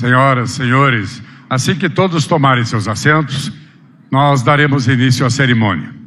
Senhoras, senhores, assim que todos tomarem seus assentos, nós daremos início à cerimônia.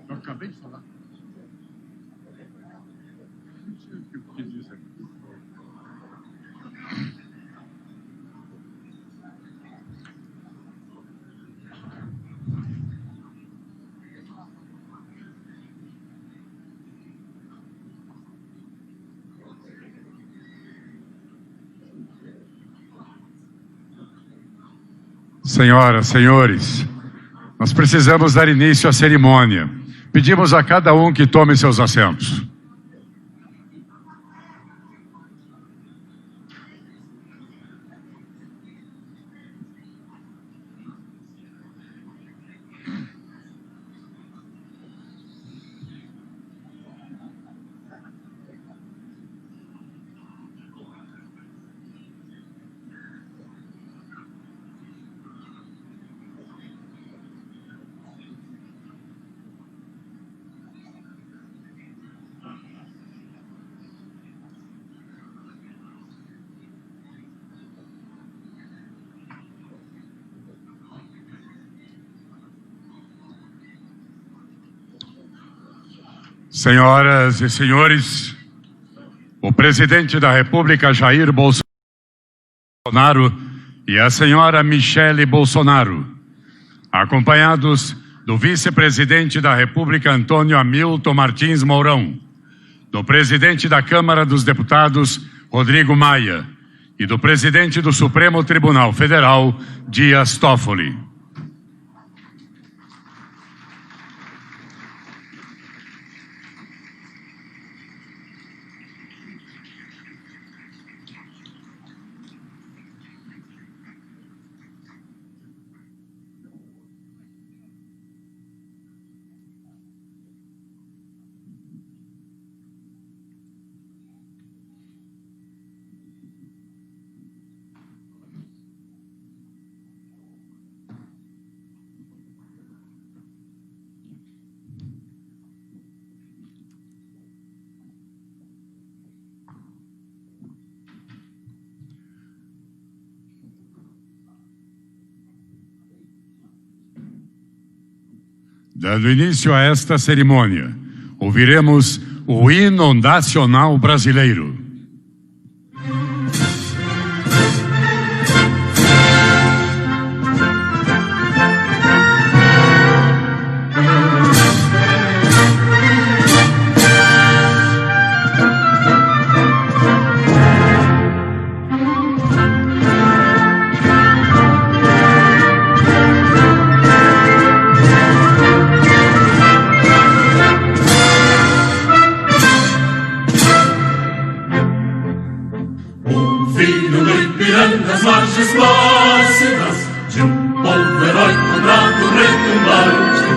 Eu acabei de falar. Não sei o que eu quis dizer. Senhoras, senhores, nós precisamos dar início à cerimônia. Pedimos a cada um que tome seus assentos. Senhoras e senhores, o presidente da República, Jair Bolsonaro, e a senhora Michele Bolsonaro, acompanhados do vice-presidente da República, Antônio Hamilton Martins Mourão, do presidente da Câmara dos Deputados, Rodrigo Maia, e do presidente do Supremo Tribunal Federal, Dias Toffoli. Dando início a esta cerimônia, ouviremos o hino nacional brasileiro. Nas margens plácidas de povo heróico, bravo, retumbante,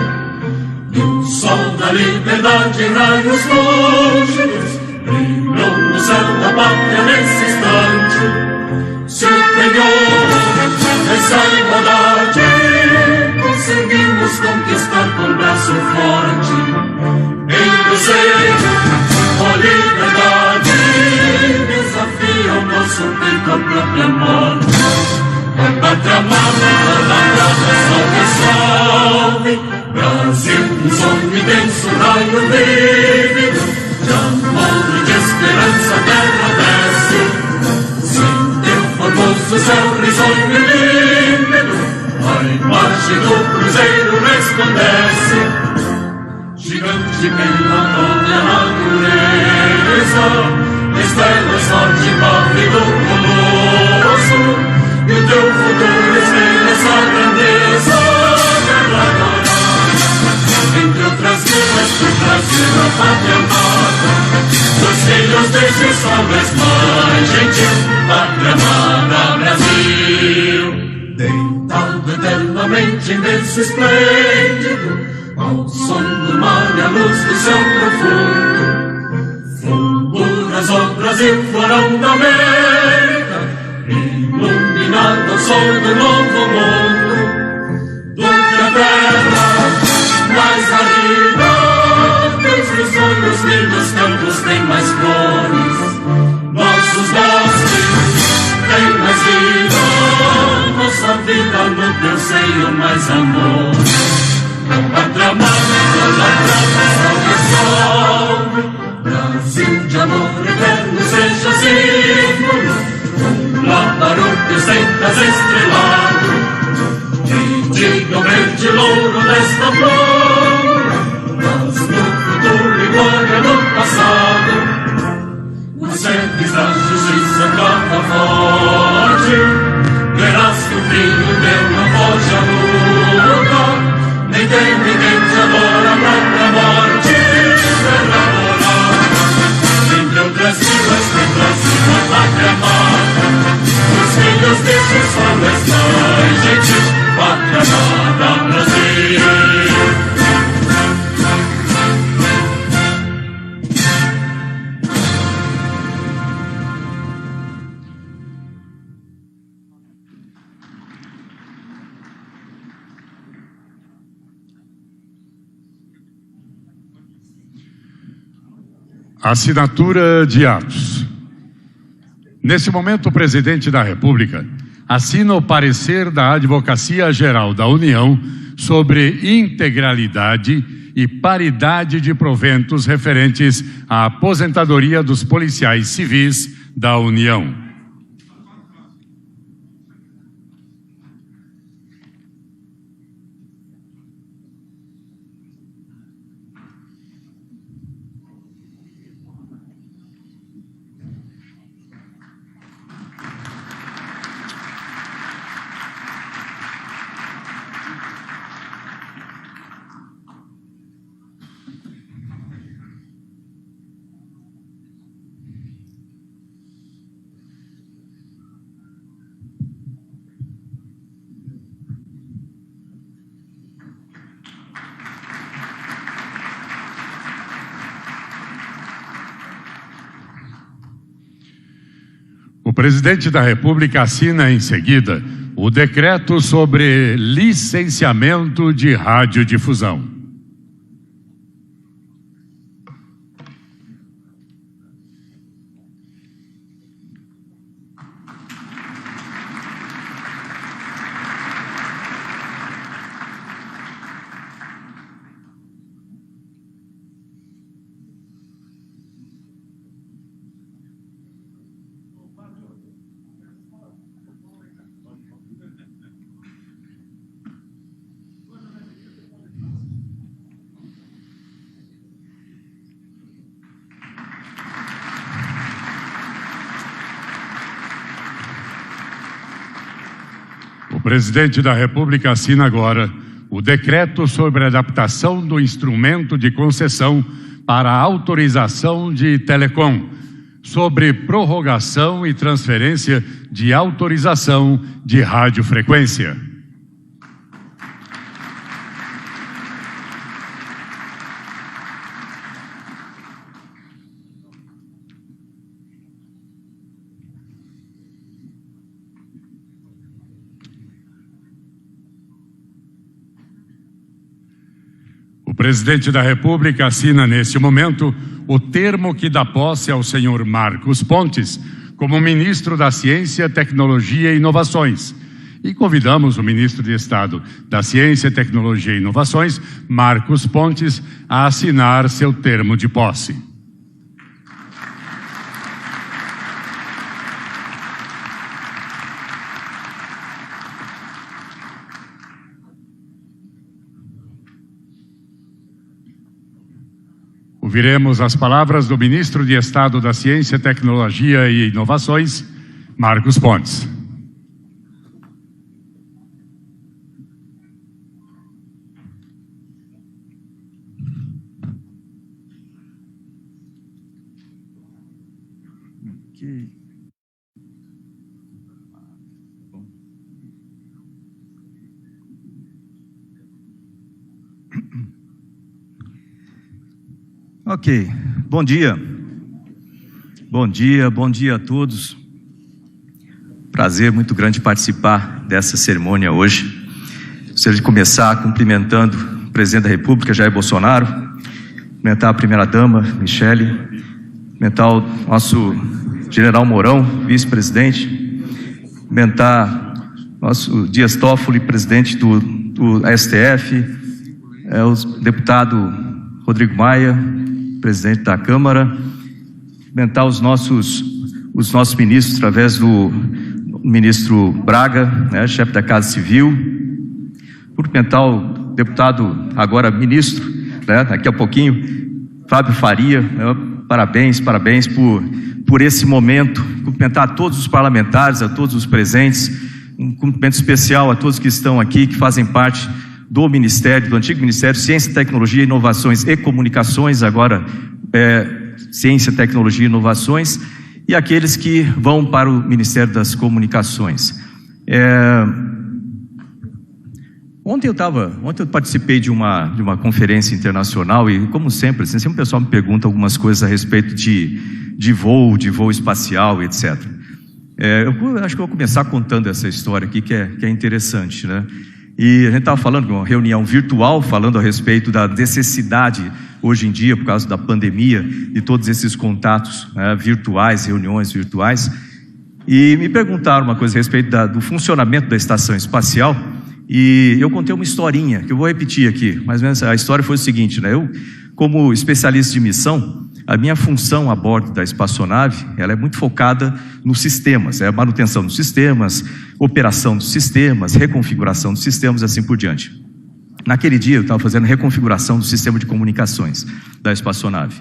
do sol da liberdade em raios lúcidos, brilhou no céu da pátria nesse instante. Superior essa igualdade, conseguimos conquistar com braço forte, em desejo, ó liberdade, desafia o nosso peito a própria morte. A pátria amada, idolatrada, salve, salve, Brasil, um sonho imenso, raio vívido, de amor e de esperança a terra desce, sem teu formoso céu risonho e límpido, ai, hoje do cruzeiro resplandece, gigante pela própria natureza, estrela sorte pálido colosso, e o teu futuro espelha essa grandeza, terra dourada, entre outras vilas do Brasil, a pátria amada, dos filhos deste sol mais gentil, pátria amada Brasil. Deitado eternamente imenso e esplêndido, ao som do mar e a luz do céu profundo, fulguras ó Brasil, florão da América, iluminado ao sol do novo mundo, do que a terra mais árida, teus risonhos lindos campos têm mais flores, nossos bosques têm mais vida, nossa vida no teu seio mais amor. Pátria amada, salve, salve, Brasil de amor eterno seja símbolo, lámparo de sentas estrelado, e diga o verde louro desta flor, mas no futuro e glória do passado, os seres da justiça clama forte, verás que o filho teu não foge à luta, nem tem ninguém que adora a própria morte, terra morada, entre outras vilas tem Brasil a pátria amada, os filhos deste sol mais gentil, pátria amada Brasil. Assinatura de atos. Nesse momento, o presidente da República assina o parecer da Advocacia Geral da União sobre integralidade e paridade de proventos referentes à aposentadoria dos policiais civis da União. O presidente da República assina em seguida o decreto sobre licenciamento de radiodifusão. O presidente da República assina agora o decreto sobre a adaptação do instrumento de concessão para a autorização de telecom, sobre prorrogação e transferência de autorização de radiofrequência. O presidente da República assina neste momento o termo que dá posse ao senhor Marcos Pontes como ministro da Ciência, Tecnologia e Inovações. E convidamos o ministro de Estado da Ciência, Tecnologia e Inovações, Marcos Pontes, a assinar seu termo de posse. ouviremos as palavras do Ministro de Estado da Ciência, Tecnologia e Inovações, Marcos Pontes. Ok, bom dia. Bom dia a todos. Prazer muito grande participar dessa cerimônia hoje. Gostaria de começar cumprimentando o presidente da República, Jair Bolsonaro, cumprimentar a primeira-dama, Michele, cumprimentar o nosso general Mourão, vice-presidente, cumprimentar nosso Dias Toffoli, presidente do STF, o deputado Rodrigo Maia, presidente da Câmara, cumprimentar os nossos ministros, através do ministro Braga, né, chefe da Casa Civil, cumprimentar o deputado, agora ministro, né, daqui a pouquinho, Fábio Faria, né, parabéns por esse momento, cumprimentar a todos os parlamentares, a todos os presentes, um cumprimento especial a todos que estão aqui, que fazem parte do Ministério, do antigo Ministério Ciência, Tecnologia, Inovações e Comunicações, agora Ciência, Tecnologia e Inovações, e aqueles que vão para o Ministério das Comunicações. Ontem eu participei de uma conferência internacional e, como sempre, sempre o pessoal me pergunta algumas coisas a respeito de voo espacial, etc. Eu acho que eu vou começar contando essa história aqui, que é interessante, né? E a gente estava falando de uma reunião virtual, falando a respeito da necessidade, hoje em dia, por causa da pandemia, de todos esses contatos virtuais, reuniões virtuais. E me perguntaram uma coisa a respeito do funcionamento da estação espacial, e eu contei uma historinha, que eu vou repetir aqui. Mais ou menos a história foi o seguinte, né? Eu, como especialista de missão, a minha função a bordo da espaçonave, ela é muito focada nos sistemas, a manutenção dos sistemas, operação dos sistemas, reconfiguração dos sistemas, assim por diante. Naquele dia eu estava fazendo reconfiguração do sistema de comunicações da espaçonave.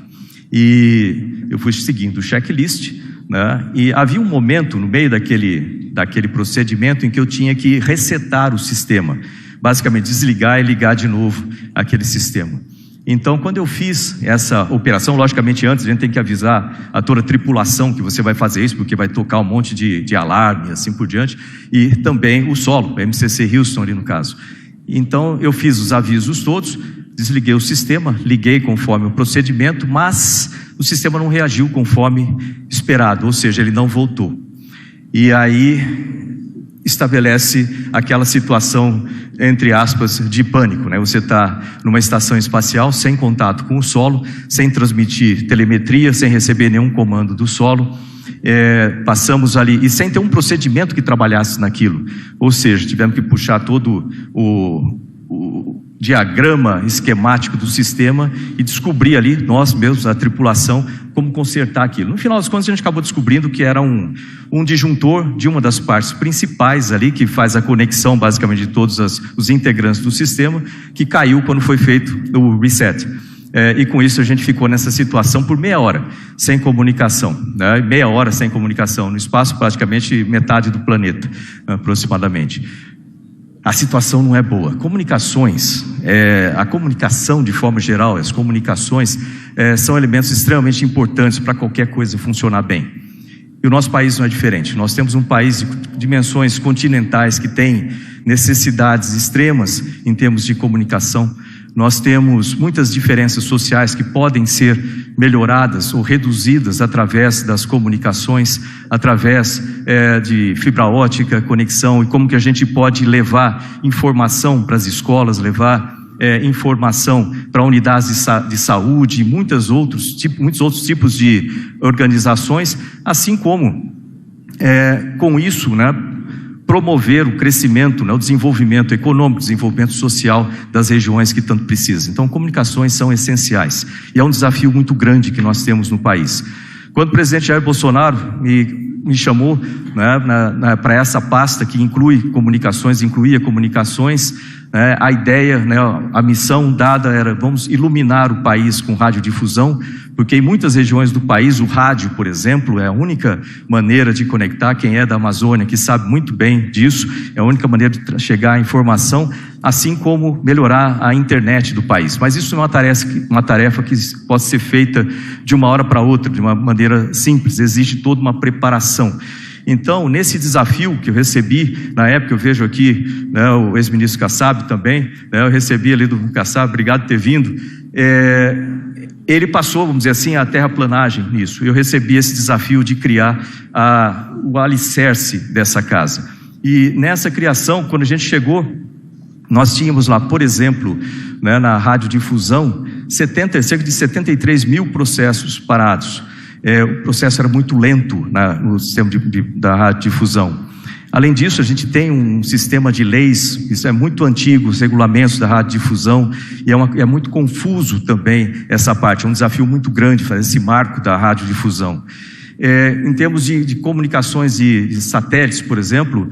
E eu fui seguindo o checklist, né? E havia um momento no meio daquele procedimento em que eu tinha que resetar o sistema, basicamente desligar e ligar de novo aquele sistema. Então, quando eu fiz essa operação, logicamente antes a gente tem que avisar a toda a tripulação que você vai fazer isso, porque vai tocar um monte de alarme, assim por diante, e também o solo, a MCC Houston ali no caso. Então, eu fiz os avisos todos, desliguei o sistema, liguei conforme o procedimento, mas o sistema não reagiu conforme esperado, ou seja, ele não voltou. E aí estabelece aquela situação, entre aspas, de pânico, né? Você está numa estação espacial sem contato com o solo, sem transmitir telemetria, sem receber nenhum comando do solo, passamos ali, e sem ter um procedimento que trabalhasse naquilo, ou seja, tivemos que puxar todo o diagrama esquemático do sistema e descobrir ali, nós mesmos, a tripulação, como consertar aquilo. No final das contas, a gente acabou descobrindo que era um disjuntor de uma das partes principais ali, que faz a conexão basicamente de todos os integrantes do sistema, que caiu quando foi feito o reset. E com isso a gente ficou nessa situação por meia hora, sem comunicação, né? Meia hora sem comunicação, no espaço praticamente metade do planeta, aproximadamente. A situação não é boa. Comunicações, a comunicação de forma geral, as comunicações são elementos extremamente importantes para qualquer coisa funcionar bem. E o nosso país não é diferente. Nós temos um país de dimensões continentais que tem necessidades extremas em termos de comunicação. Nós temos muitas diferenças sociais que podem ser melhoradas ou reduzidas através das comunicações, através de fibra ótica, conexão, e como que a gente pode levar informação para as escolas, levar informação para unidades de saúde e muitos outros tipos de organizações, assim como com isso, né, promover o crescimento, né, o desenvolvimento econômico, o desenvolvimento social das regiões que tanto precisam. Então, comunicações são essenciais e é um desafio muito grande que nós temos no país. Quando o presidente Jair Bolsonaro me chamou, né, para essa pasta que incluía comunicações, a ideia, a missão dada era: vamos iluminar o país com radiodifusão, porque em muitas regiões do país o rádio, por exemplo, é a única maneira de conectar. Quem é da Amazônia, que sabe muito bem disso, é a única maneira de chegar à informação, assim como melhorar a internet do país. Mas isso não é uma tarefa que pode ser feita de uma hora para outra, de uma maneira simples, exige toda uma preparação. Então, nesse desafio que eu recebi, na época, eu vejo aqui o ex-ministro Kassab também, eu recebi ali do Kassab, obrigado por ter vindo, ele passou, vamos dizer assim, a terraplanagem nisso. Eu recebi esse desafio de criar o alicerce dessa casa. E nessa criação, quando a gente chegou, nós tínhamos lá, por exemplo, na radiodifusão, cerca de 73 mil processos parados. O processo era muito lento no sistema da radiodifusão. Além disso, a gente tem um sistema de leis, isso é muito antigo, os regulamentos da radiodifusão, e é muito confuso também essa parte. É um desafio muito grande fazer esse marco da radiodifusão. Em termos de comunicações de satélites, por exemplo,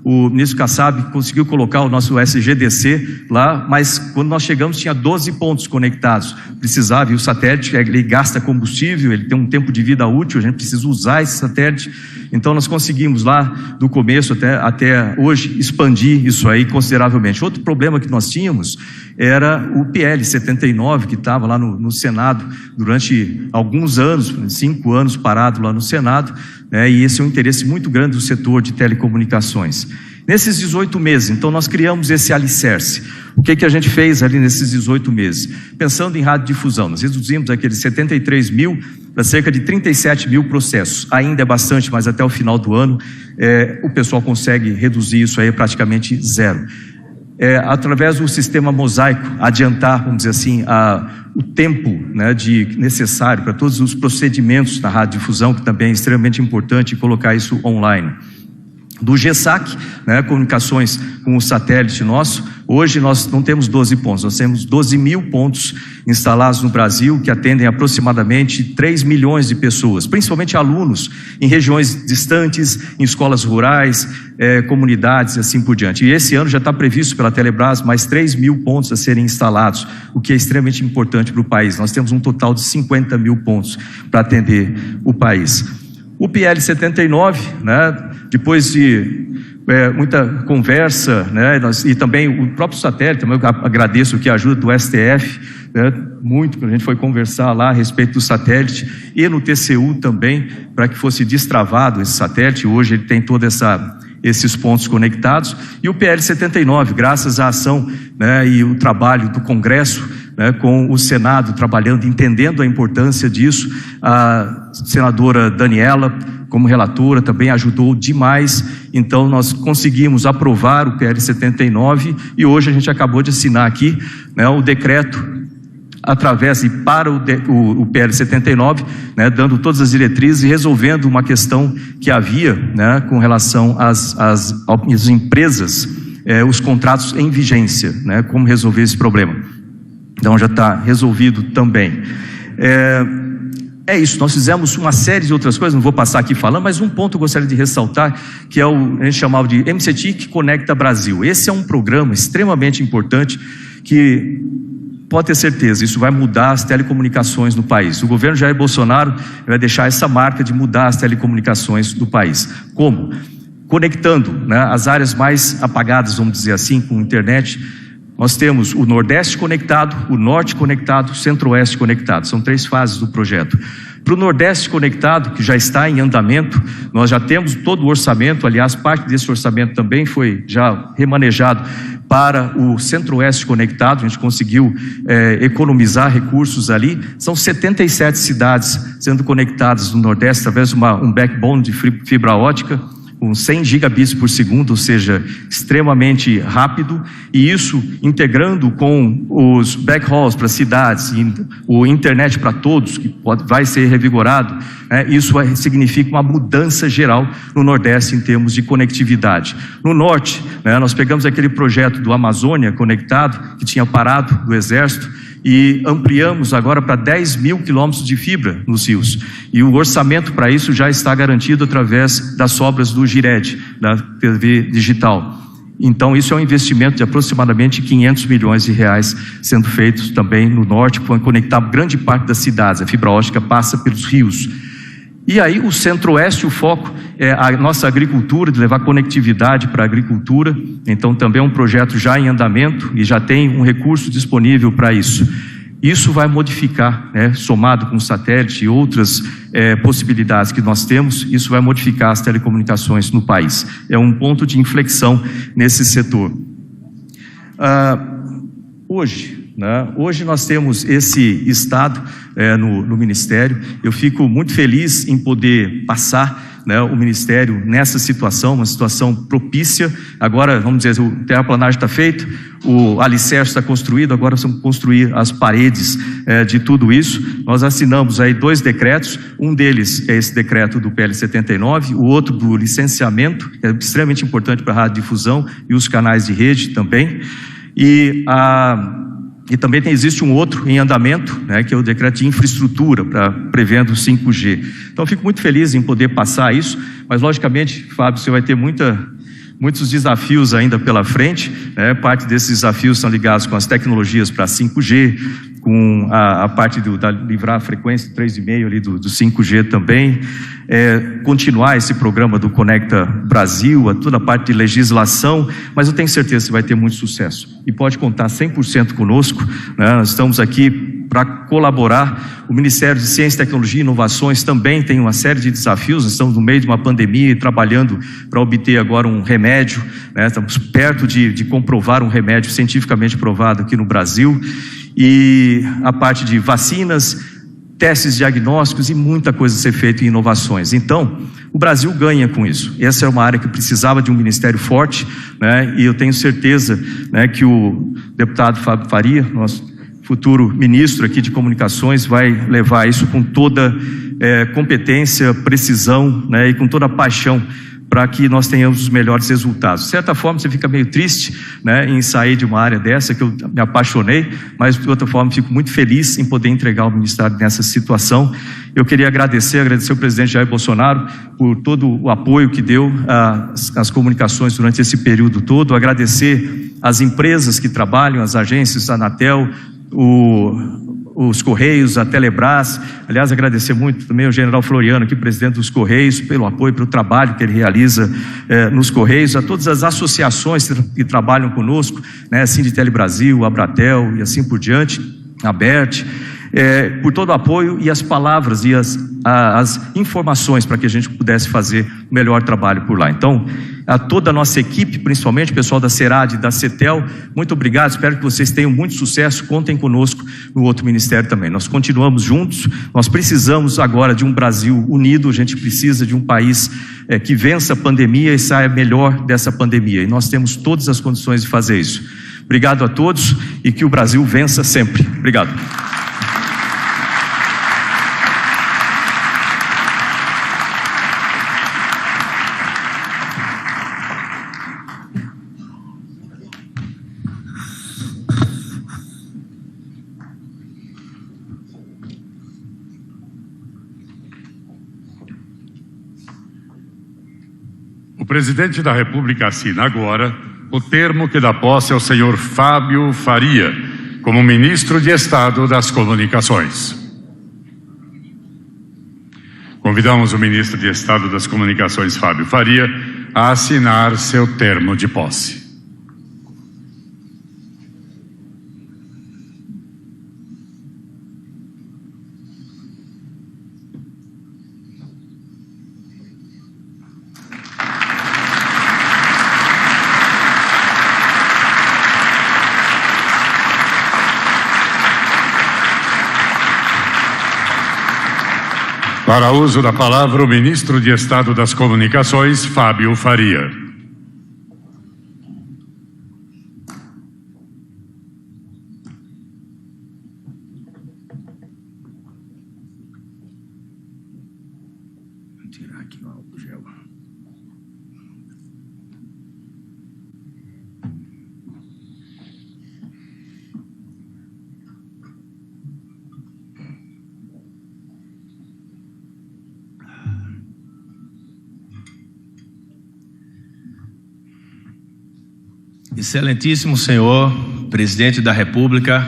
o ministro Kassab conseguiu colocar o nosso SGDC lá, mas quando nós chegamos tinha 12 pontos conectados. Precisava, e o satélite, ele gasta combustível, ele tem um tempo de vida útil, a gente precisa usar esse satélite. Então nós conseguimos lá, do começo até hoje, expandir isso aí consideravelmente. Outro problema que nós tínhamos era o PL 79, que estava lá no Senado durante alguns anos, 5 anos parado lá no Senado, e esse é um interesse muito grande do setor de telecomunicações. Nesses 18 meses, então, nós criamos esse alicerce. O que a gente fez ali nesses 18 meses? Pensando em radiodifusão, nós reduzimos aqueles 73 mil para cerca de 37 mil processos. Ainda é bastante, mas até o final do ano o pessoal consegue reduzir isso aí praticamente zero. Através do sistema mosaico, adiantar, vamos dizer assim, o tempo necessário para todos os procedimentos da radiodifusão, que também é extremamente importante colocar isso online. Do GESAC, comunicações com o satélite nosso, hoje nós não temos 12 pontos, nós temos 12 mil pontos instalados no Brasil, que atendem aproximadamente 3 milhões de pessoas, principalmente alunos em regiões distantes, em escolas rurais, comunidades e assim por diante. E esse ano já está previsto pela Telebrás mais 3 mil pontos a serem instalados, o que é extremamente importante para o país. Nós temos um total de 50 mil pontos para atender o país. O PL 79, depois de muita conversa, e também o próprio satélite, também eu agradeço aqui a ajuda do STF, muito, quando a gente foi conversar lá a respeito do satélite, e no TCU também, para que fosse destravado esse satélite. Hoje ele tem todos esses pontos conectados. E o PL 79, graças à ação e o trabalho do Congresso, com o Senado trabalhando, entendendo a importância disso, a senadora Daniela, como relatora, também ajudou demais. Então nós conseguimos aprovar o PL 79 e hoje a gente acabou de assinar aqui o decreto através e para o PL 79, dando todas as diretrizes e resolvendo uma questão que havia com relação às empresas, os contratos em vigência, como resolver esse problema. Então já está resolvido também. É isso, nós fizemos uma série de outras coisas, não vou passar aqui falando, mas um ponto eu gostaria de ressaltar, que a gente chamava de MCTIC Conecta Brasil. Esse é um programa extremamente importante que, pode ter certeza, isso vai mudar as telecomunicações no país. O governo Jair Bolsonaro vai deixar essa marca de mudar as telecomunicações do país. Como? Conectando as áreas mais apagadas, vamos dizer assim, com internet. Nós temos o Nordeste conectado, o Norte conectado, o Centro-Oeste conectado. São 3 fases do projeto. Para o Nordeste conectado, que já está em andamento, nós já temos todo o orçamento. Aliás, parte desse orçamento também foi já remanejado para o Centro-Oeste conectado. A gente conseguiu economizar recursos ali. São 77 cidades sendo conectadas no Nordeste através de um backbone de fibra ótica, com 100 gigabits por segundo, ou seja, extremamente rápido, e isso integrando com os backhauls para cidades, e o internet para todos, que vai ser revigorado, isso significa uma mudança geral no Nordeste em termos de conectividade. No Norte, nós pegamos aquele projeto do Amazônia Conectado, que tinha parado do Exército, e ampliamos agora para 10 mil quilômetros de fibra nos rios. E o orçamento para isso já está garantido através das sobras do GIRED, da TV digital. Então, isso é um investimento de aproximadamente 500 milhões de reais sendo feitos também no norte, para conectar grande parte das cidades. A fibra ótica passa pelos rios. E aí o centro-oeste, o foco é a nossa agricultura, de levar conectividade para a agricultura. Então também é um projeto já em andamento e já tem um recurso disponível para isso. Isso vai modificar, somado com o satélite e outras possibilidades que nós temos, isso vai modificar as telecomunicações no país. É um ponto de inflexão nesse setor. Hoje nós temos esse estado no Ministério. Eu fico muito feliz em poder passar o Ministério nessa situação, uma situação propícia. Agora, vamos dizer, o terraplanagem está feito, o alicerce está construído, agora vamos construir as paredes de tudo isso. Nós assinamos aí 2 decretos, um deles é esse decreto do PL 79, o outro do licenciamento, que é extremamente importante para a radiodifusão e os canais de rede também. E também existe um outro em andamento, que é o decreto de infraestrutura, prevendo 5G. Então, eu fico muito feliz em poder passar isso, mas, logicamente, Fábio, você vai ter muitos desafios ainda pela frente. Parte desses desafios são ligados com as tecnologias para 5G, com a parte da livrar a frequência 3,5 ali do 5G também, continuar esse programa do Conecta Brasil, toda a parte de legislação, mas eu tenho certeza que vai ter muito sucesso e pode contar 100% conosco. Nós estamos aqui para colaborar. O Ministério de Ciência, Tecnologia e Inovações também tem uma série de desafios. Nós estamos no meio de uma pandemia e trabalhando para obter agora um remédio, estamos perto de comprovar um remédio cientificamente provado aqui no Brasil, e a parte de vacinas, testes diagnósticos e muita coisa a ser feita em inovações. Então, o Brasil ganha com isso. Essa é uma área que precisava de um ministério forte, e eu tenho certeza que o deputado Fábio Faria, nosso futuro ministro aqui de comunicações, vai levar isso com toda competência, precisão, e com toda paixão, para que nós tenhamos os melhores resultados. De certa forma, você fica meio triste, em sair de uma área dessa, que eu me apaixonei, mas de outra forma, fico muito feliz em poder entregar o Ministério nessa situação. Eu queria agradecer ao presidente Jair Bolsonaro por todo o apoio que deu às comunicações durante esse período todo, agradecer às empresas que trabalham, as agências, a Anatel, os Correios, a Telebrás. Aliás, agradecer muito também ao general Floriano, aqui, presidente dos Correios, pelo apoio, pelo trabalho que ele realiza nos Correios, a todas as associações que trabalham conosco, Sinditele Brasil, Abratel e assim por diante, a BERT, por todo o apoio e as palavras e as informações para que a gente pudesse fazer o melhor trabalho por lá. Então, a toda a nossa equipe, principalmente o pessoal da Serad e da Cetel, muito obrigado, espero que vocês tenham muito sucesso, contem conosco no outro ministério também. Nós continuamos juntos, nós precisamos agora de um Brasil unido, a gente precisa de um país que vença a pandemia e saia melhor dessa pandemia, e nós temos todas as condições de fazer isso. Obrigado a todos e que o Brasil vença sempre. Obrigado. O presidente da República assina agora o termo que dá posse ao senhor Fábio Faria como ministro de Estado das Comunicações. Convidamos o ministro de Estado das Comunicações, Fábio Faria, a assinar seu termo de posse. Para uso da palavra, o ministro de Estado das Comunicações, Fábio Faria. Vou tirar aqui o álcool gel. Excelentíssimo senhor, presidente da República,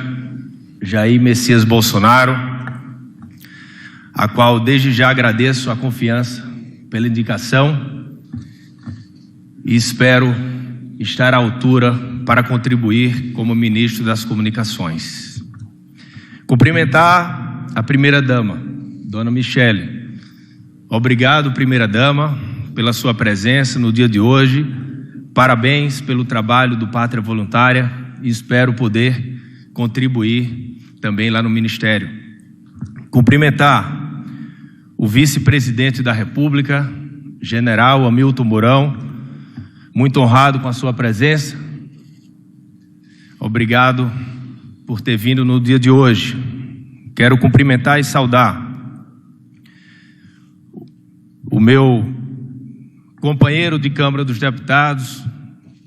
Jair Messias Bolsonaro, a qual desde já agradeço a confiança pela indicação e espero estar à altura para contribuir como ministro das Comunicações. Cumprimentar a primeira-dama, dona Michele. Obrigado, primeira-dama, pela sua presença no dia de hoje. Parabéns pelo trabalho do Pátria Voluntária e espero poder contribuir também lá no Ministério. Cumprimentar o vice-presidente da República, general Hamilton Mourão, muito honrado com a sua presença. Obrigado por ter vindo no dia de hoje. Quero cumprimentar e saudar o meu companheiro de Câmara dos Deputados,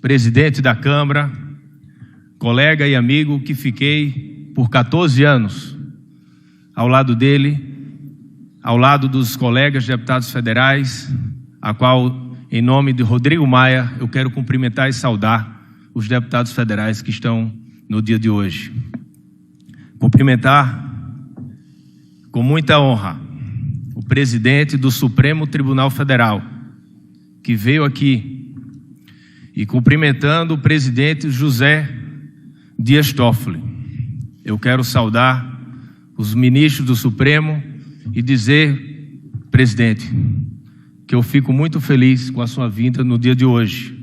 presidente da Câmara, colega e amigo que fiquei por 14 anos ao lado dele, ao lado dos colegas deputados federais, a qual, em nome de Rodrigo Maia, eu quero cumprimentar e saudar os deputados federais que estão no dia de hoje. Cumprimentar com muita honra o presidente do Supremo Tribunal Federal, que veio aqui, e cumprimentando o presidente José Dias Toffoli. Eu quero saudar os ministros do Supremo e dizer, presidente, que eu fico muito feliz com a sua vinda no dia de hoje.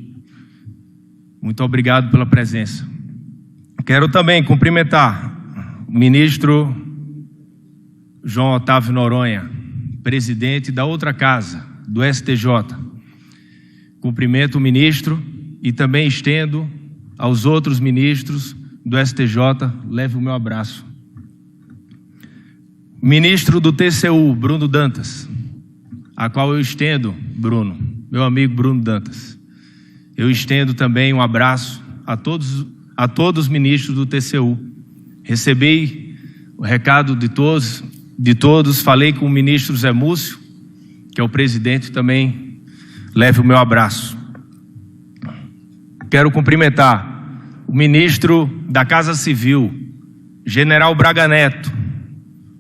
Muito obrigado pela presença. Quero também cumprimentar o ministro João Otávio Noronha, presidente da outra casa, do STJ. Cumprimento o ministro e também estendo aos outros ministros do STJ, leve o meu abraço. Ministro do TCU, Bruno Dantas, a qual eu estendo, Bruno, meu amigo Bruno Dantas, eu estendo também um abraço a todos os ministros do TCU. Recebi o recado de todos, falei com o ministro Zé Múcio, que é o presidente, também leve o meu abraço. Quero cumprimentar o ministro da Casa Civil, general Braga Neto,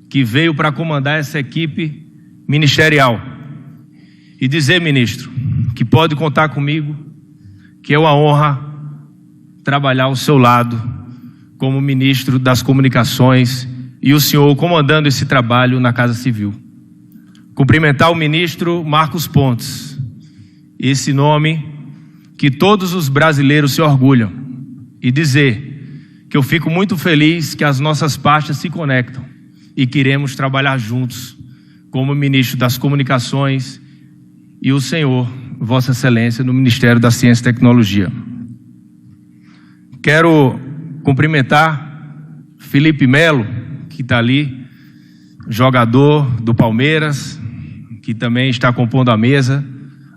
que veio para comandar essa equipe ministerial. E dizer, ministro, que pode contar comigo, que é uma honra trabalhar ao seu lado como ministro das Comunicações e o senhor comandando esse trabalho na Casa Civil. Cumprimentar o ministro Marcos Pontes, esse nome que todos os brasileiros se orgulham, e dizer que eu fico muito feliz que as nossas pastas se conectam e queremos trabalhar juntos como ministro das Comunicações e o senhor, Vossa Excelência, no Ministério da Ciência e Tecnologia. Quero cumprimentar Felipe Melo, que está ali, jogador do Palmeiras, que também está compondo a mesa,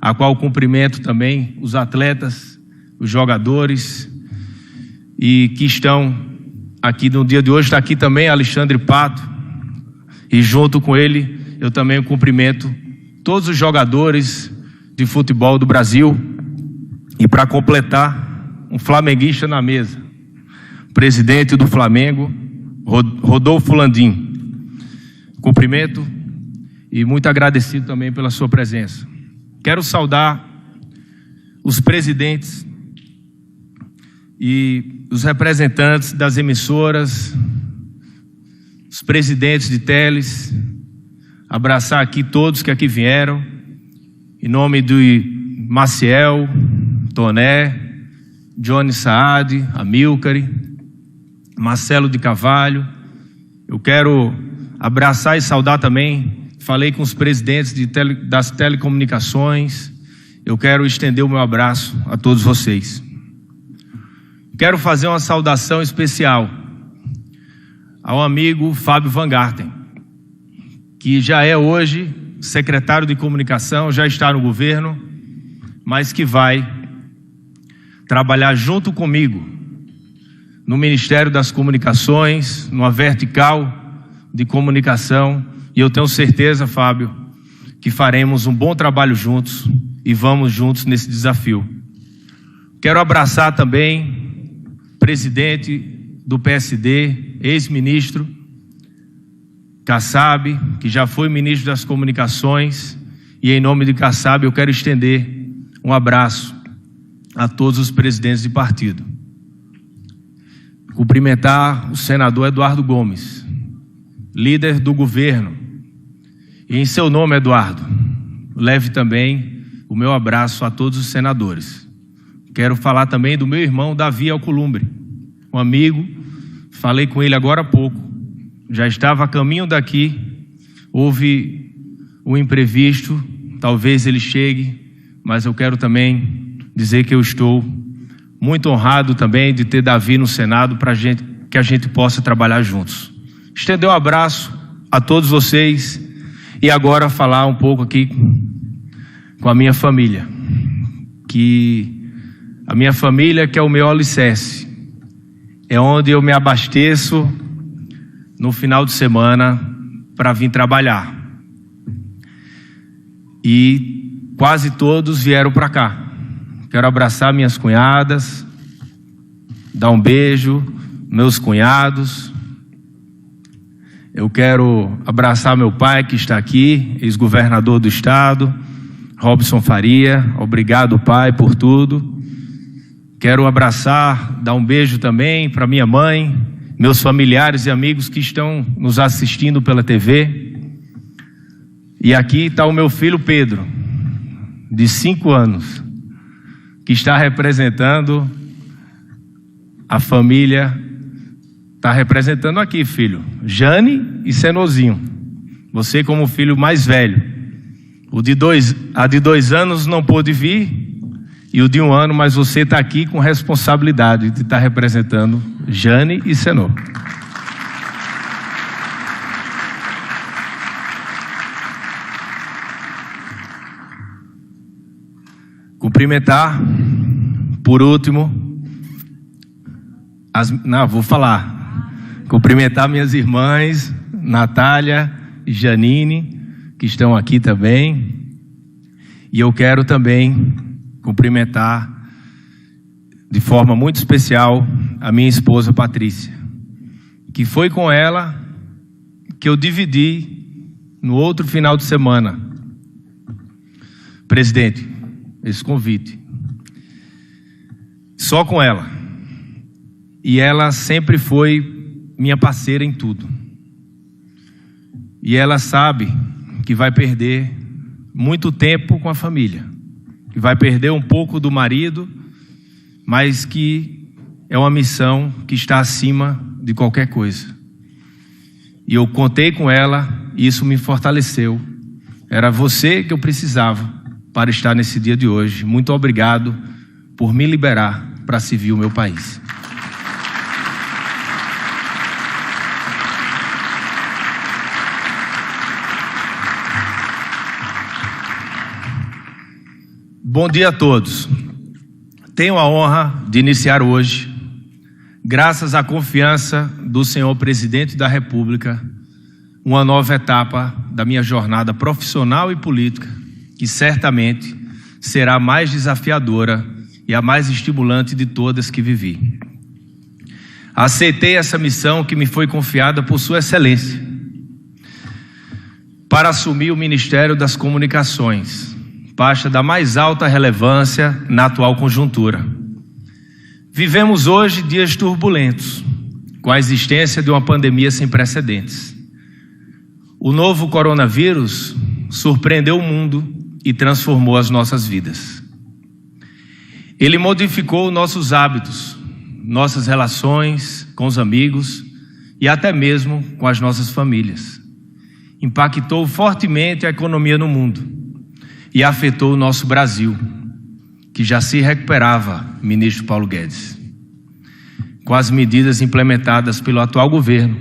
a qual cumprimento também os atletas, os jogadores, e que estão aqui no dia de hoje. Está aqui também Alexandre Pato, e junto com ele eu também cumprimento todos os jogadores de futebol do Brasil. E para completar, um flamenguista na mesa, presidente do Flamengo, Rodolfo Landim. Cumprimento e muito agradecido também pela sua presença. Quero saudar os presidentes e os representantes das emissoras, os presidentes de teles, abraçar aqui todos que aqui vieram, em nome do Maciel, Toné, Johnny Saad, Amilcare, Marcelo de Carvalho. Eu quero abraçar e saudar também, falei com os presidentes das telecomunicações, eu quero estender o meu abraço a todos vocês. Quero fazer uma saudação especial ao amigo Fábio Van Garten, que já é hoje secretário de comunicação, já está no governo, mas que vai trabalhar junto comigo no Ministério das Comunicações, numa vertical de comunicação, e eu tenho certeza, Fábio, que faremos um bom trabalho juntos e vamos juntos nesse desafio. Quero abraçar também presidente do PSD, ex-ministro Kassab, que já foi ministro das Comunicações, e em nome de Kassab eu quero estender um abraço a todos os presidentes de partido. Cumprimentar o senador Eduardo Gomes, líder do governo. E em seu nome, Eduardo, leve também o meu abraço a todos os senadores. Quero falar também do meu irmão Davi Alcolumbre, um amigo, falei com ele agora há pouco, já estava a caminho daqui, houve um imprevisto, talvez ele chegue, mas eu quero também dizer que eu estou muito honrado também de ter Davi no Senado para que a gente possa trabalhar juntos. Estender um abraço a todos vocês e agora falar um pouco aqui com a minha família, que a minha família que é o meu alicerce, é onde eu me abasteço no final de semana para vir trabalhar. E quase todos vieram para cá. Quero abraçar minhas cunhadas, dar um beijo, meus cunhados. Eu quero abraçar meu pai que está aqui, ex-governador do estado, Robson Faria. Obrigado, pai, por tudo. Quero abraçar, dar um beijo também para minha mãe, meus familiares e amigos que estão nos assistindo pela TV. E aqui está o meu filho Pedro, de 5 anos, que está representando a família, está representando aqui, filho, Jane e Senozinho. Você como filho mais velho. A de 2 anos não pôde vir, e o de 1 ano, mas você está aqui com responsabilidade de estar representando Jane e Senô. Cumprimentar, por último, cumprimentar minhas irmãs, Natália e Janine, que estão aqui também. E eu quero também cumprimentar de forma muito especial a minha esposa Patrícia, que foi com ela que eu dividi no outro final de semana, presidente, esse convite, só com ela. E ela sempre foi minha parceira em tudo. E ela sabe que vai perder muito tempo com a família, que vai perder um pouco do marido, mas que é uma missão que está acima de qualquer coisa. E eu contei com ela, e isso me fortaleceu. Era você que eu precisava para estar nesse dia de hoje. Muito obrigado por me liberar para servir o meu país. Bom dia a todos. Tenho a honra de iniciar hoje, graças à confiança do senhor presidente da República, uma nova etapa da minha jornada profissional e política, que certamente será a mais desafiadora e a mais estimulante de todas que vivi. Aceitei essa missão que me foi confiada por Sua Excelência, para assumir o Ministério das Comunicações, pasta da mais alta relevância na atual conjuntura. Vivemos hoje dias turbulentos, com a existência de uma pandemia sem precedentes. O novo coronavírus surpreendeu o mundo e transformou as nossas vidas. Ele modificou nossos hábitos, nossas relações com os amigos e até mesmo com as nossas famílias. Impactou fortemente a economia no mundo e afetou o nosso Brasil, que já se recuperava, ministro Paulo Guedes, com as medidas implementadas pelo atual governo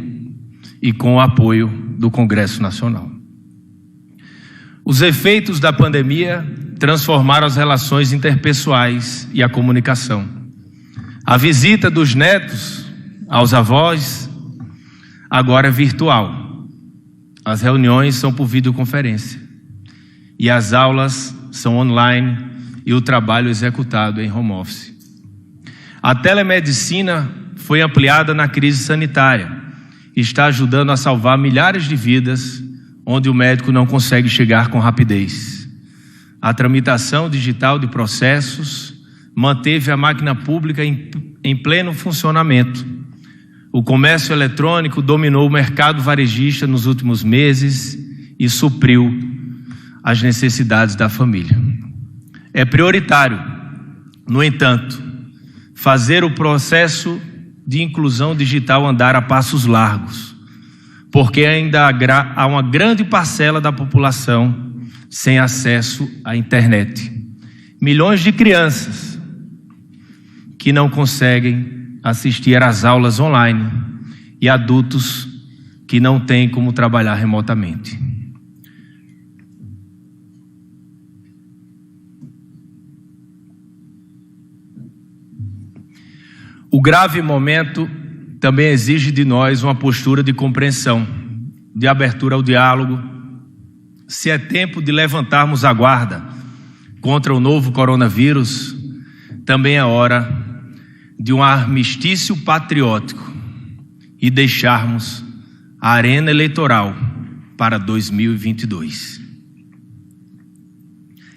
e com o apoio do Congresso Nacional. Os efeitos da pandemia transformaram as relações interpessoais e a comunicação. A visita dos netos aos avós agora é virtual. As reuniões são por videoconferência. E as aulas são online e o trabalho executado em home office. A telemedicina foi ampliada na crise sanitária e está ajudando a salvar milhares de vidas onde o médico não consegue chegar com rapidez. A tramitação digital de processos manteve a máquina pública em pleno funcionamento. O comércio eletrônico dominou o mercado varejista nos últimos meses e supriu as necessidades da família. É prioritário, no entanto, fazer o processo de inclusão digital andar a passos largos, porque ainda há uma grande parcela da população sem acesso à internet. Milhões de crianças que não conseguem assistir às aulas online e adultos que não têm como trabalhar remotamente. O grave momento também exige de nós uma postura de compreensão, de abertura ao diálogo. Se é tempo de levantarmos a guarda contra o novo coronavírus, também é hora de um armistício patriótico e deixarmos a arena eleitoral para 2022.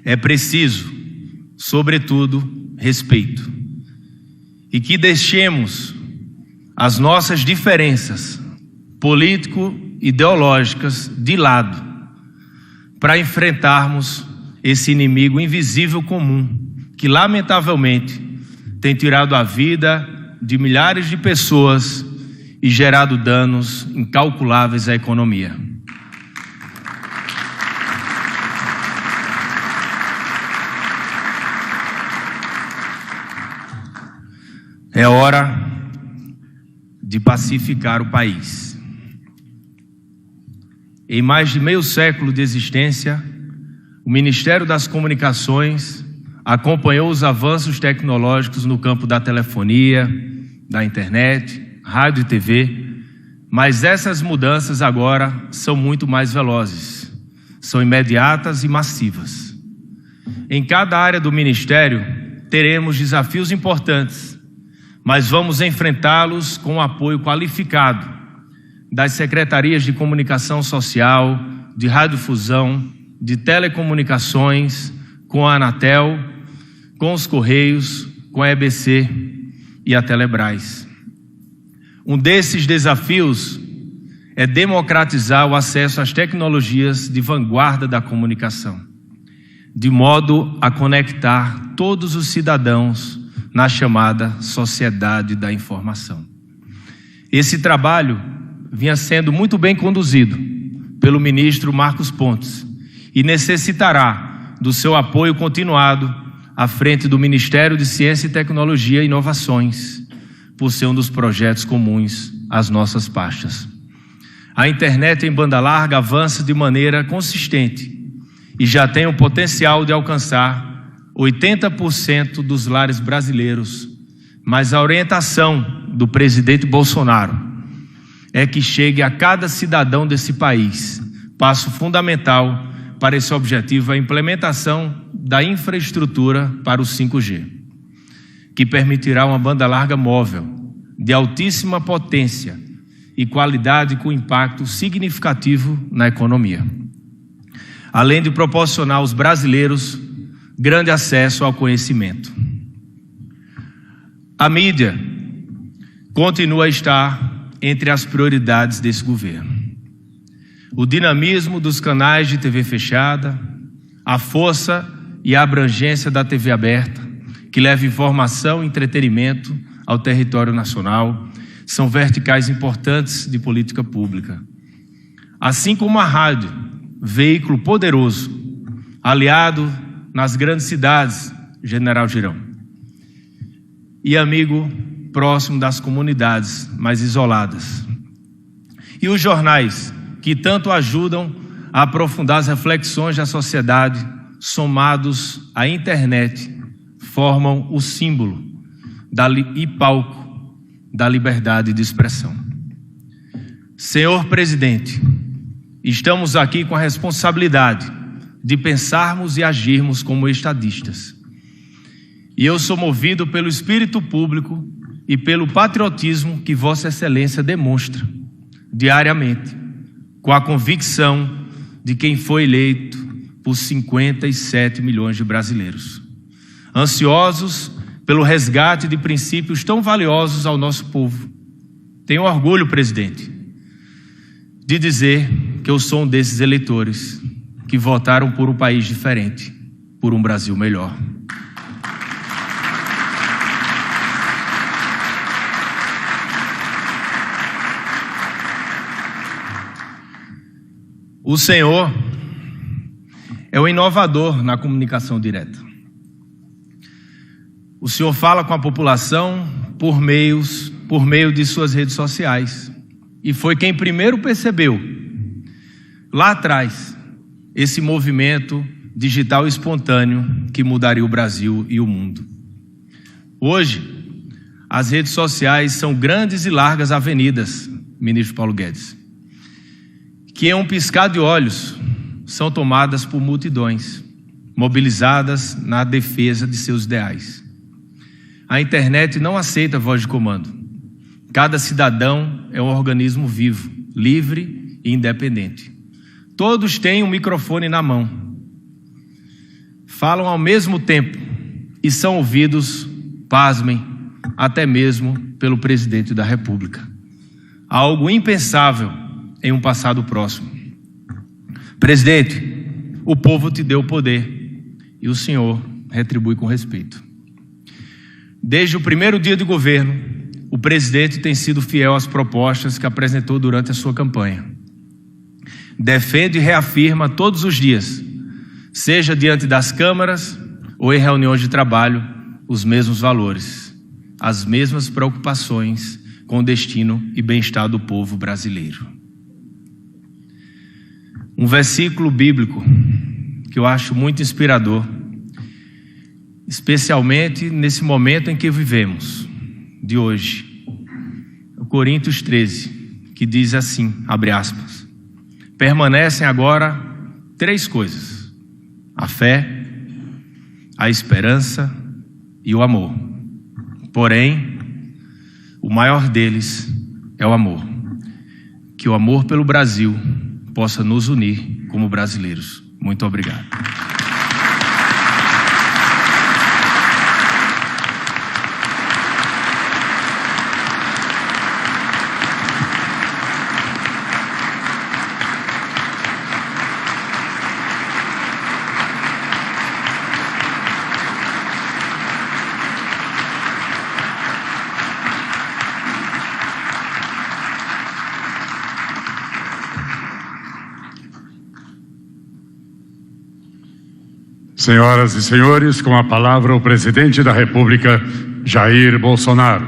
É preciso, sobretudo, respeito. E que deixemos as nossas diferenças político-ideológicas de lado para enfrentarmos esse inimigo invisível comum que, lamentavelmente, tem tirado a vida de milhares de pessoas e gerado danos incalculáveis à economia. É hora de pacificar o país. Em mais de meio século de existência, o Ministério das Comunicações acompanhou os avanços tecnológicos no campo da telefonia, da internet, rádio e TV, mas essas mudanças agora são muito mais velozes, são imediatas e massivas. Em cada área do Ministério teremos desafios importantes, mas vamos enfrentá-los com o apoio qualificado das secretarias de comunicação social, de radiodifusão, de telecomunicações, com a Anatel, com os Correios, com a EBC e a Telebrás. Um desses desafios é democratizar o acesso às tecnologias de vanguarda da comunicação, de modo a conectar todos os cidadãos na chamada sociedade da informação. Esse trabalho vinha sendo muito bem conduzido pelo ministro Marcos Pontes e necessitará do seu apoio continuado à frente do Ministério de Ciência e Tecnologia e Inovações, por ser um dos projetos comuns às nossas pastas. A internet em banda larga avança de maneira consistente e já tem o potencial de alcançar 80% dos lares brasileiros, mas a orientação do presidente Bolsonaro é que chegue a cada cidadão desse país. Passo fundamental para esse objetivo é a implementação da infraestrutura para o 5G, que permitirá uma banda larga móvel de altíssima potência e qualidade com impacto significativo na economia, além de proporcionar aos brasileiros grande acesso ao conhecimento. A mídia continua a estar entre as prioridades desse governo. O dinamismo dos canais de TV fechada, a força e a abrangência da TV aberta, que leva informação e entretenimento ao território nacional, são verticais importantes de política pública. Assim como a rádio, veículo poderoso, aliado nas grandes cidades, General Girão, e amigo próximo das comunidades mais isoladas. E os jornais, que tanto ajudam a aprofundar as reflexões da sociedade, somados à internet, formam o símbolo e palco da liberdade de expressão. Senhor Presidente, estamos aqui com a responsabilidade de pensarmos e agirmos como estadistas. E eu sou movido pelo espírito público e pelo patriotismo que Vossa Excelência demonstra diariamente, com a convicção de quem foi eleito por 57 milhões de brasileiros, ansiosos pelo resgate de princípios tão valiosos ao nosso povo. Tenho orgulho, presidente, de dizer que eu sou um desses eleitores que votaram por um país diferente, por um Brasil melhor. O Senhor é o inovador na comunicação direta. O Senhor fala com a população por meio de suas redes sociais. E foi quem primeiro percebeu, lá atrás, esse movimento digital espontâneo que mudaria o Brasil e o mundo. Hoje, as redes sociais são grandes e largas avenidas, ministro Paulo Guedes, que em um piscar de olhos são tomadas por multidões, mobilizadas na defesa de seus ideais. A internet não aceita voz de comando. Cada cidadão é um organismo vivo, livre e independente. Todos têm um microfone na mão, falam ao mesmo tempo e são ouvidos, pasmem, até mesmo pelo presidente da República. Algo impensável em um passado próximo. Presidente, o povo te deu o poder e o senhor retribui com respeito. Desde o primeiro dia de governo, o presidente tem sido fiel às propostas que apresentou durante a sua campanha. Defende e reafirma todos os dias, seja diante das câmaras ou em reuniões de trabalho, os mesmos valores, as mesmas preocupações com o destino e bem-estar do povo brasileiro. Um versículo bíblico que eu acho muito inspirador, especialmente nesse momento em que vivemos, de hoje. O Coríntios 13, que diz assim, abre aspas: permanecem agora 3 coisas: a fé, a esperança e o amor. Porém, o maior deles é o amor. Que o amor pelo Brasil possa nos unir como brasileiros. Muito obrigado. Senhoras e senhores, com a palavra o presidente da República, Jair Bolsonaro.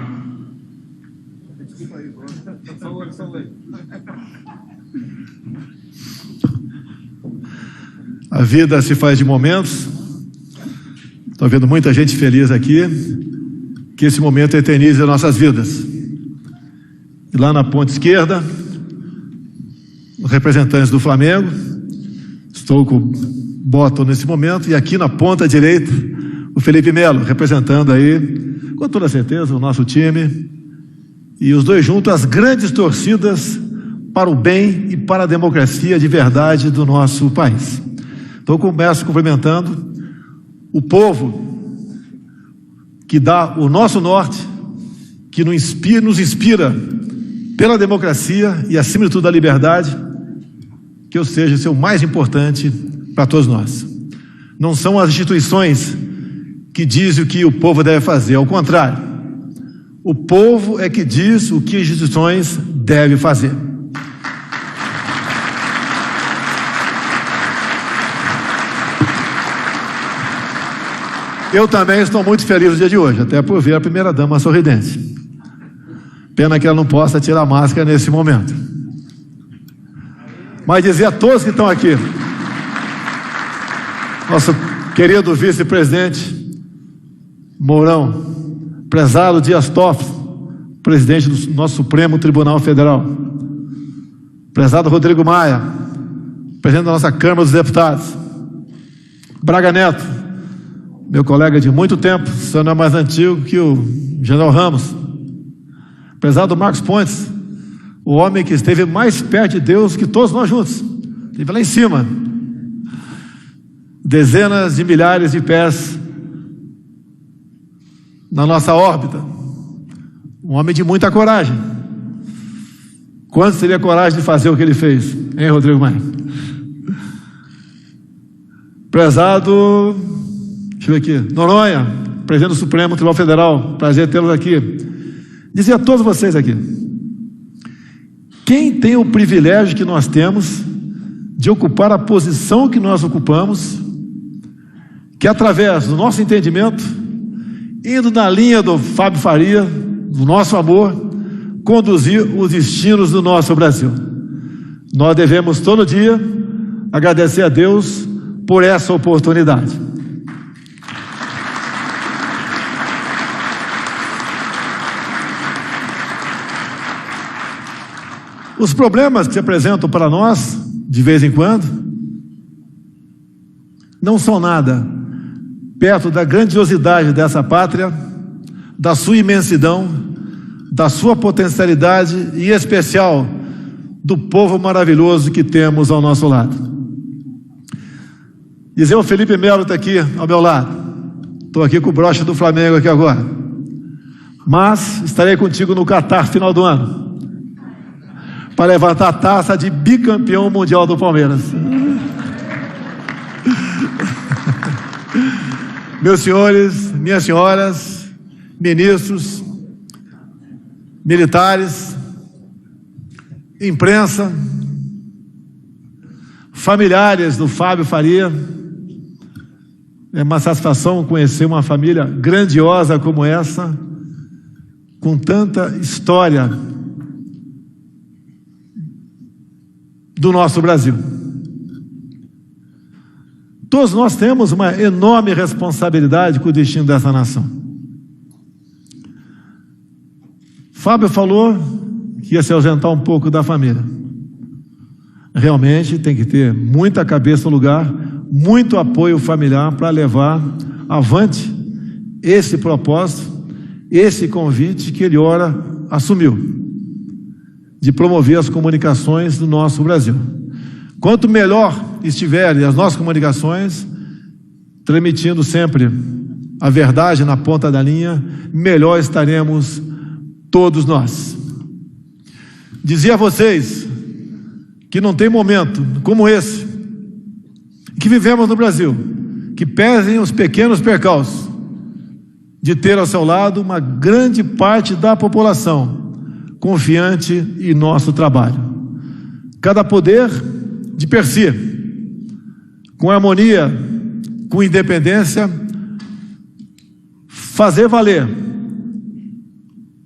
A vida se faz de momentos. Estou vendo muita gente feliz aqui. Que esse momento eternize as nossas vidas. E lá na ponta esquerda, os representantes do Flamengo. Estou com Botam nesse momento, e aqui na ponta direita o Felipe Melo, representando aí, com toda certeza, o nosso time, e os dois juntos as grandes torcidas para o bem e para a democracia de verdade do nosso país. Então começo cumprimentando o povo que dá o nosso norte, que nos inspira pela democracia e acima de tudo a liberdade, que eu seja o seu mais importante para todos nós. Não são as instituições que dizem o que o povo deve fazer, ao contrário, o povo é que diz o que as instituições devem fazer. Eu também estou muito feliz no dia de hoje, até por ver a primeira-dama sorridente. Pena que ela não possa tirar a máscara nesse momento. Mas dizer a todos que estão aqui, nosso querido vice-presidente Mourão, prezado Dias Toffoli, presidente do nosso Supremo Tribunal Federal, prezado Rodrigo Maia, presidente da nossa Câmara dos Deputados, Braga Neto, meu colega de muito tempo, o senhor não é mais antigo que o General Ramos, Prezado Marcos Pontes, o homem que esteve mais perto de Deus que todos nós juntos, esteve lá em cima, dezenas de milhares de pés na nossa órbita, um homem de muita coragem. Quantos teria coragem de fazer o que ele fez, hein, Rodrigo Maia? Prezado, deixa eu ver aqui, Noronha, presidente do Supremo Tribunal Federal, prazer tê-los aqui. Dizer a todos vocês aqui, quem tem o privilégio que nós temos de ocupar a posição que nós ocupamos, que através do nosso entendimento, indo na linha do Fábio Faria, do nosso amor, conduzir os destinos do nosso Brasil. Nós devemos todo dia agradecer a Deus por essa oportunidade. Os problemas que se apresentam para nós, de vez em quando, não são nada perto da grandiosidade dessa pátria, da sua imensidão, da sua potencialidade e, em especial, do povo maravilhoso que temos ao nosso lado. Dizer o Felipe Melo está aqui ao meu lado. Estou aqui com o broche do Flamengo aqui agora. Mas estarei contigo no Catar final do ano, para levantar a taça de bicampeão mundial do Palmeiras. Meus senhores, minhas senhoras, ministros, militares, imprensa, familiares do Fábio Faria, é uma satisfação conhecer uma família grandiosa como essa, com tanta história do nosso Brasil. Todos nós temos uma enorme responsabilidade com o destino dessa nação. Fábio falou que ia se ausentar um pouco da família. Realmente tem que ter muita cabeça no lugar, muito apoio familiar para levar avante esse propósito, esse convite que ele ora assumiu, de promover as comunicações do nosso Brasil. Quanto melhor estiverem as nossas comunicações, transmitindo sempre a verdade na ponta da linha, melhor estaremos todos nós. Dizia a vocês que não tem momento como esse que vivemos no Brasil, que pesem os pequenos percalços de ter ao seu lado uma grande parte da população confiante em nosso trabalho. Cada poder de per si, com harmonia, com independência, fazer valer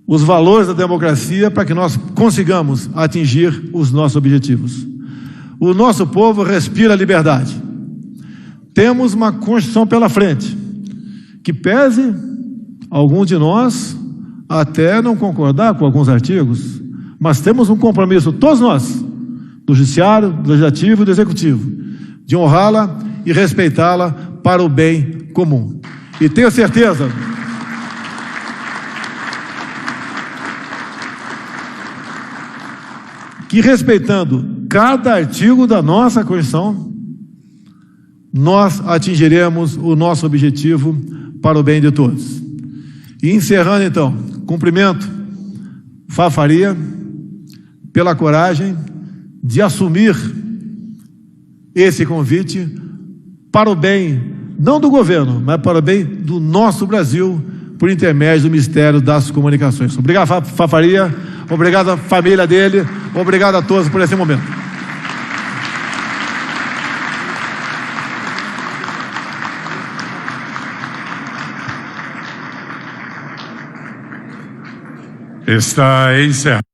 os valores da democracia para que nós consigamos atingir os nossos objetivos. O nosso povo respira liberdade. Temos uma Constituição pela frente, que pese algum de nós até não concordar com alguns artigos, mas temos um compromisso, todos nós, do Judiciário, do Legislativo e do Executivo, de honrá-la e respeitá-la para o bem comum. E tenho certeza que, respeitando cada artigo da nossa Constituição, nós atingiremos o nosso objetivo para o bem de todos. E encerrando então, cumprimento Fábio Faria pela coragem de assumir esse convite para o bem, não do governo, mas para o bem do nosso Brasil, por intermédio do Ministério das Comunicações. Obrigado, Fábio Faria, obrigado à família dele, obrigado a todos por esse momento. Está encerrado.